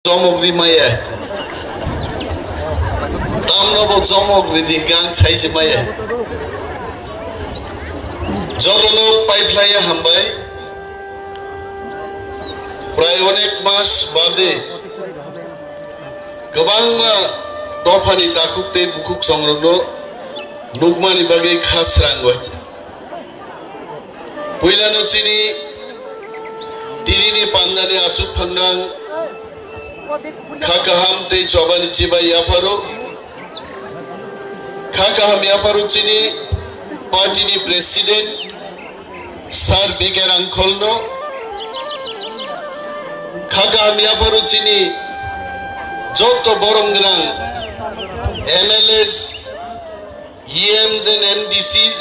Tomogri Maya. Tamnobo Tomogri the gang Chais Maya. Jodono Pipeline Hambai Prionek Mas Bade Gabanga Dofani Takukte Bukuk Songrono Nugmani Bagay Khas Rangwat Puilano Chini Tirini Pandani Achuk Panang Kakaham Te Chobani Chiba Yaparo Kakaham Yaparo Chini Party President Sir Baker Ankolno Kakaham Yaparo Chini Joto Borongrang MLAs EMs and MDCs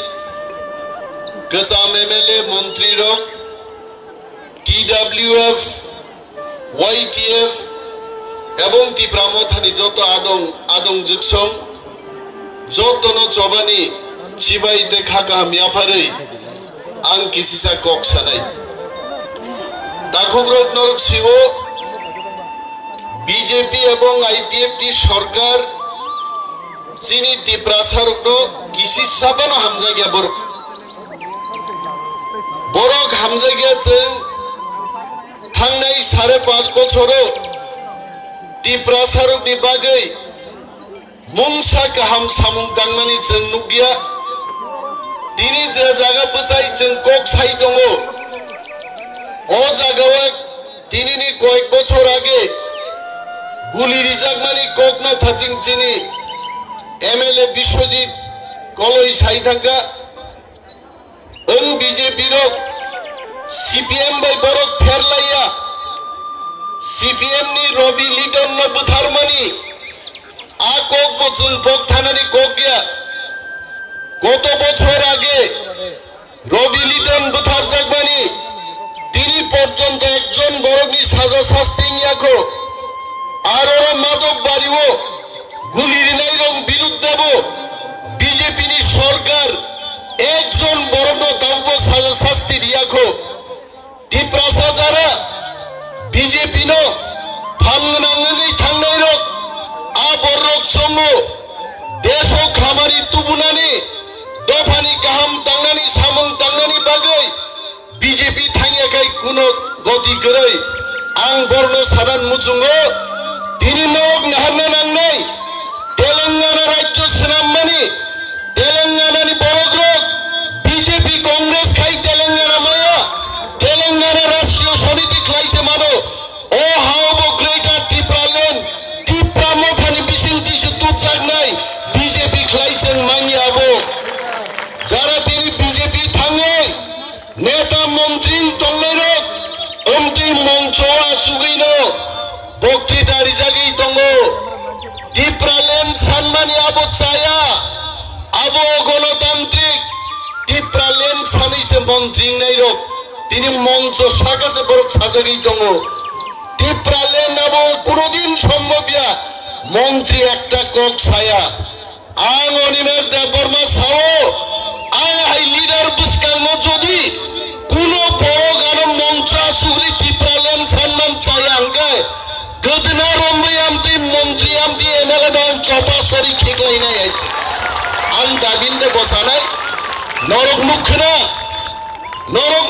Kazam MLA Montri Rock TWF YTF এবং টি প্রামথানি যত আদং জুকসং যতনো চবানি চিবাইতে খাকা মিয়াফারই আং কিসিসা cock সানাই দাখগ্রক নরক Shiva BJP এবং IPFT সরকার চিনি টিপ্রাসারক কিসি সাবানো হামজাগিয়া বরক হামজাগিয়া जों थांनाय 5.5 বছরও টিপ্রাসারকनि बागै मुंसा गाहाम सामुं दांनानै जों नुगिया दिनै जे जागा बसाय जों कक साइ दङ अ जागावा दिनैनि कयेक বছর आगे गुली रिजागमानि कक ना थाजिं चिनि एमएलए विश्वजित कलई साइ थांगा ओं बीजेपी रक सीपीएम बाय बरक फेरलाया सीपीएम नि रवि लिटन न बुथारमानि आ कक बचुन पक थानानि कक गया गत बछर आगे रवि लिटन बुथार जागमानि दिनै पर्यन्त एकजन बरकनि साजा शास्ति नियाखो आरो मादक बारिओ गुली रिनाय रं बिरुद्धेबो बीजेपी नि सरकार एकजन बरक दावबो साजा शास्ति दियाखो टिप्रासा जारा बीजेपी नो फांगनांगै थांनाय रक आबर रक समो देशो खामानि तुबुनानि दफानि गाहाम दांनानि सामुं दांनानि बागै बीजेपी थांयाखै कुनो गति गरै आं बरनो सानान मुचुङो दिनै नग नाहारनो नांनाय तेलंगाना राज्य सोनाममानि तेलंगानानि बरक रक बीजेपी कांग्रेस खाइ तेलंगाना माया तेलंगाना राष्ट्रीय समिति खाइছে मानो ओ हावबो ग्रेटर टिप्रालेन टिप्रा मथानि बिसिंतिसो तुजागनाय बीजेपी खाइছেন मानियाबो যারা তিনি बीजेपी थाङो नेता मन्त्री तंनायरक ओमति मंचआ सुगैनो बक्तृतारि जागै दङ टिप्रालेन सानमानि आबो चाया आबो गणतान्त्रिक टिप्रालेन सानैसो मन्त्री नायरक তিনি মঞ্চ সাকাছে বড় সাজাগই দङ টিপ্রালেন আবো কোনদিন সম্ভবয়া মন্ত্রী একটা কক ছায়া আং অনিমেষ দেব বর্মা সাও আং হাই লিডার বুসকাং যদি কোন বড় গান মঞ্চ সুগরি টিপ্রালেন সম্মান চায়া আঙ্গায় গদনা রম্বই আমতি মন্ত্রী আমতি এমএলএ নাম চপা সরি খেকলাই নাই আং দাবিন্দে বসানাই নরক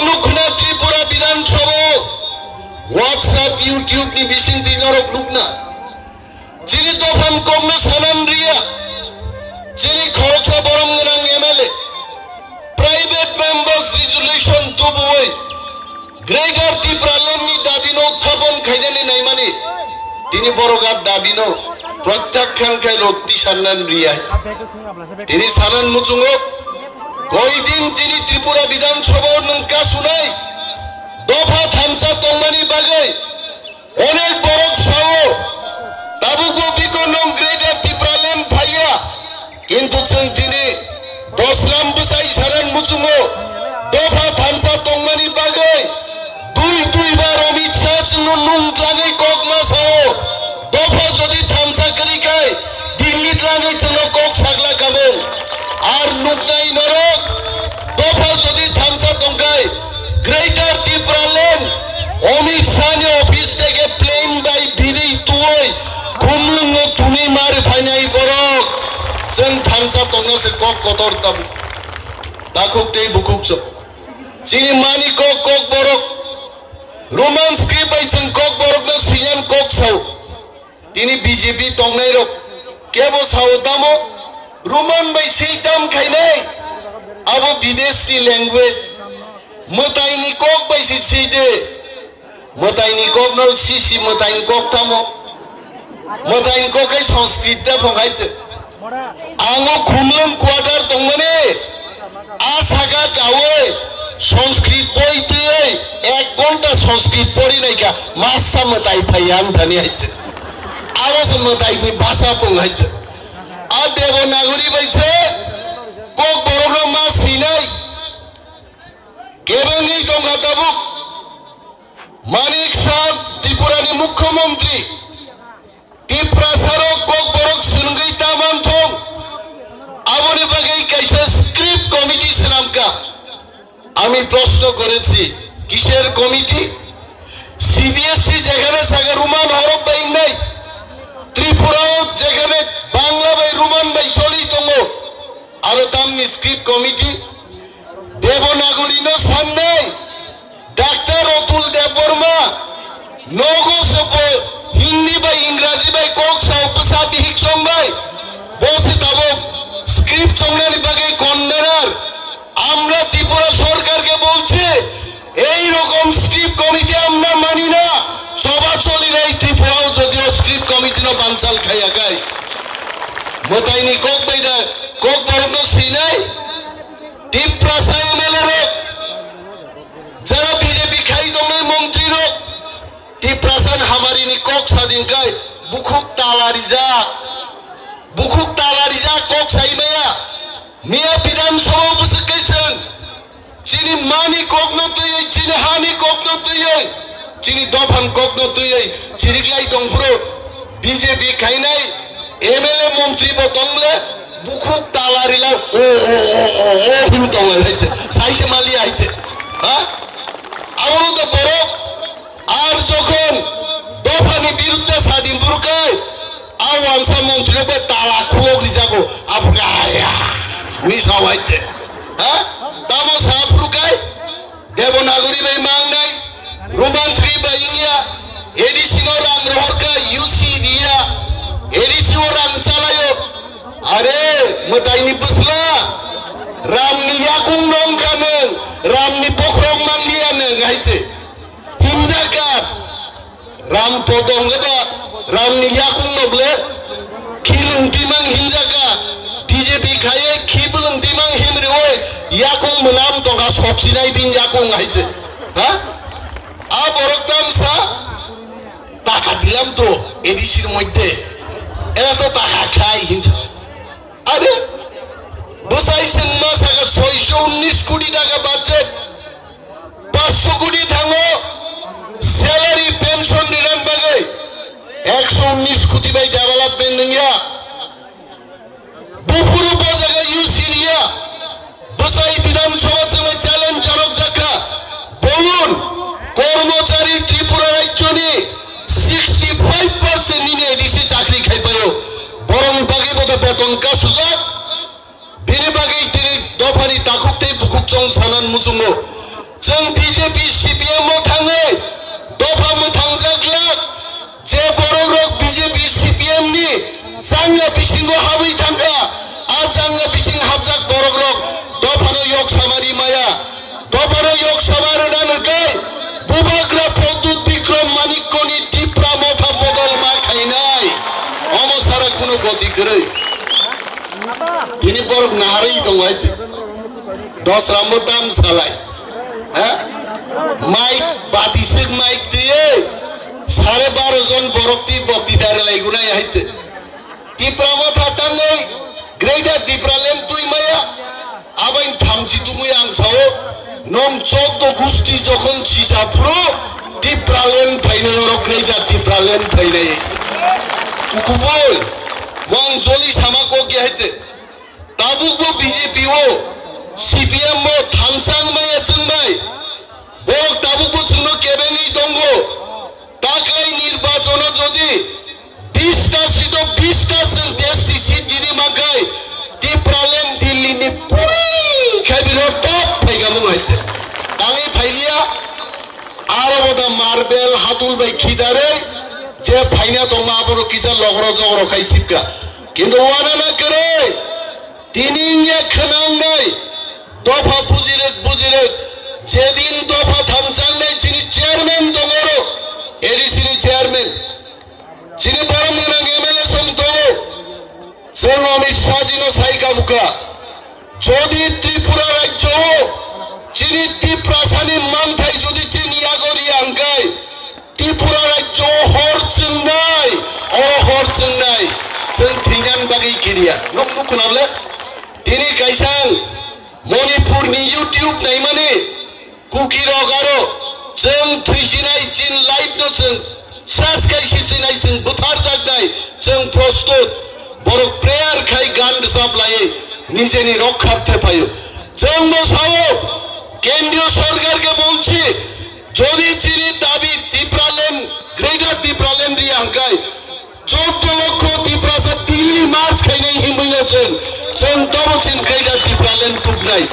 মুখনা ত্রিপুরা বিধানসভা হোয়াটসঅ্যাপ ইউটিউব नि बिसिंति नरक लुकना चिनि दफान कमनो सानान रिया चिनि खरचा बरम गोनां एमएलए प्राइवेट मेंबर्स रिजोल्यूशन तुबुय ग्रेटर टिप्रालेननि दाबिनो उत्थापन खायनानि नायमानि तिनि बरगार दाबिनो प्रत्याख्यान खाय रक्ति साननान रिया तिनि सानान मुचुङो কয়দিন তিনি ত্রিপুরা বিধানসভা নঙ্কা শুনাই দফা থামসা তংমানি বাগৈ অনেক বড় সাও তাবুকো বিকনং গ্রেটার টিপ্রালেন ভাইয়া কিন্তু जों তিনি 10 লাম বসাই সারান মুচুङो দফা থামসা তংমানি বাগৈ দুই বার অমিত শাহ নুন লাগै কক মাসাও দফা যদি থামসা করিকাই দিল্লি লাগै চলো কক সাগলা কামং আর নুকনাই নরক দফা যদি থামসা তংকাই গ্রেটার টিপ্রালেন অমিত শাহ অফিস থেকে প্লেন বাই বিদেই tuoi kumlung no tuni mar phainai borok jeng thamsa tongno se kok kotor tabu dakuk tei bukuk so chini mani kok borok roman script bai jeng kok borok no siyan kok sau tini BJP tongnai rok kebo sau tamo roman bai seitam khainai abo bidesi language matai ni kok bai side matai ni kok no sisi matai ni kok tamo matai ni kok kai sanskrit da phongai te ango khumlung quarter tongmane asaga gawe Sanskrit पढ़ते 1 घंटा संस्कृत पढ़ी नहीं क्या मासा मताई भैयान धनी है आवाज मताई में भाषा पंगाई आ देवनागरी बैठे कोक बरोग्रा मास हिनाई केवल नहीं तो गाताबुक मानिक साहब त्रिपुरा ने मुख्यमंत्री त्रिपुरा सारो कोक बरोग सुनगई तामान थोंग आबोने बगई कैसे स्क्रिप्ट कमिटी नाम का আমি প্রশ্ন করেছি কিসের কমিটি সিবিএসসি যেখানে সাগর রুমান হরফ বাই নাই ত্রিপুরাও যেখানে বাংলা বাই রুমান বাই চলি তঙ্গ আর তামনি স্ক্রিপ্ট কমিটি দেবনাগরী নো সামনে ডাক্তার অতুল দেববর্মা নগো সব হিন্দি বাই ইংরেজি বাই কক সাউ উপসাদি হিকসং বাই বসে তাবো স্ক্রিপ্ট সংনানি বাগে কনভেনার আমরা ত্রিপুরা সরকারকে বলছে এই রকম স্ক্রিপ্ট কমিটি আমরা মানি না সভা চলি নাই ত্রিপুরাও যদিও স্ক্রিপ্ট কমিটি না বানচাল খাইয়া গাই মতাইনি কক বাইদা কক বরণ সিনাই ত্রিপুরা সাইমেলে রোক যারা বিজেপি খাই দমে মন্ত্রী রোক ত্রিপুরা সান হামারিনি কক স্বাধীন গাই বুকুক তালারিজা কক সাইমায়া मिया विधानसभा उपसकैछन् चिनी मानी कोक्नो तुयै चिनी हानी कोक्नो तुयै चिनी दफान कोक्नो तुयै चिरिकलाई दंफ्रो बीजेपी खाइनाय एमएलए मन्त्री बतंगले बुखुक तालारिला ओ हिम तंगले साइसे माली आइते হ্যাঁ আমরো তো বড় আর যখন দফানি বিরুদ্ধে স্বাধীন পুরকায় আওয়ামসা মন্ত্রীকে তালা খুগলি যাবো আফগায়া Wisa waite, ha? Tamo saprukai, Devanagari by Mangnai, Roman script by India, Edisino Rang Rohorka, UC Dia, Edisino Rang Salayo, Are, Mataini Pusla, Ramni Yakung Nom Kamen, Ramni Pokrong Mangian, Gaite, Himzakat, Ram Potongaba, Ramni Yakung Noble, Kilung Timang Himzakat. BJP खाए खिबुलुं दिमां हिमरि ओय याकुं मुनाम तंगा सबसिनाय बिन याकुं आइছে হ্যাঁ আ বরকদাম সা টাকা দিলাম তো এডিসির মধ্যে এরা তো টাকা খায় হিংসা আরে বসাইছেন মাস আগে 619 কোটি টাকা বাজেট 500 কোটি থাঙ্গো স্যালারি পেনশন রিটার্ন বাগে 119 কোটি বাই ডেভেলপমেন্ট নিয়া বুপুরু বাজারে ইউসিরিয়া বসাই বিধানসভা চলে চ্যালেঞ্জ জনক দেখা বলুন কর্মচারী ত্রিপুরা রাজ্যনি 65% নিনে এডিসি চাকরি খাই পায়ো বরং বাগে বদে বেতন কা সুযোগ বিনে বাগে তিনি দফানি তাকুকতে বুকুকচং সানান মুচুঙ্গো जों বিজেপি সিপিএম थाङो दफा मोथांजाग्लाक जे बर' रक বিজেপি সিপিএম नि जांगा बिसिंगो हाबै थांगा आ जांगा बिसिं हाबजाक बर' रक दफानो yok सामारि माया दफानो yok सामार नानगाय बुबाग्रा प्रद्युत बिक्रम मानिकनि टिप्रा मथा बदल मा खाइनाय अमसारा कुनो गति गरै दिनै बरक नारै दं आइते 10 रामो दाम सालाय माइक बातिसिक माइक दिए 12.5 जन बरकती बक्तिदार लाइगुना आइते टिप्रा मथा तांगै ग्रेटर टिप्रालेम तुइ माया आबाइन थामजि तुमुय आंसाओ नम चौक गुस्ती जखन सिसापुरो टिप्रालेम फाइने रक ग्रेटर टिप्रालेम फाइने कुकुबोल मं जलि सामाको गेहाइते ताबुकबो बीजेपी ओ सीपीएम मो थामसां माया चंबाय बरक ताबुकबो चंनो केबेनि दंगो ताकाय निर्वाचन जदि मार्बेल हादुल बाय खिदारे जे फाइना दं माबरो किजा लगरो जगरो खाइसिबगा किन्तु वाना ना करे तिनिया खनांनाय दफा बुजिरे जेदिन दफा थामसांनाय जिनि चेयारमैन दङरो एडिसिनि चेयारमैन जिनि बरम गोनां एमएलए सम दङ जों अमित शाह जिनो साइगाबुका যদি ত্রিপুরা রাজ্য যিনি ত্রিপ্রাসানি মানথাই যদি চিনি আগরি আঙ্গাই ত্রিপুরা রাজ্য হরচুং নাই অহরচুং নাই जों थिंगान बागै गिरिया नक नुखनाले दिनै गायसां मणिपुरनि इउटिउब नायमाने कुकी रगारो जों थैसिनाय जिन लाइफनो जों सास गायसि थैनाय जों बुथार जागनाय जों प्रस्तुत बर' प्रेयार खाय गान रोजाब लायो নিজেনি রক্ষার্থে পাইও জন্য সাও কেন্দ্রীয় সরকারকে বলছি যদি চিনি দাবি ত্রিপুরাল্যান্ড গ্রেটার ত্রিপুরাল্যান্ড রিয়াঙ্কাই 14 লক্ষ ত্রিপুরা দিল্লি মার্চ খাইনাই হিমইলেছেন जों दबचिन ग्रेटार ত্রিপুরাল্যান্ড কুবনাই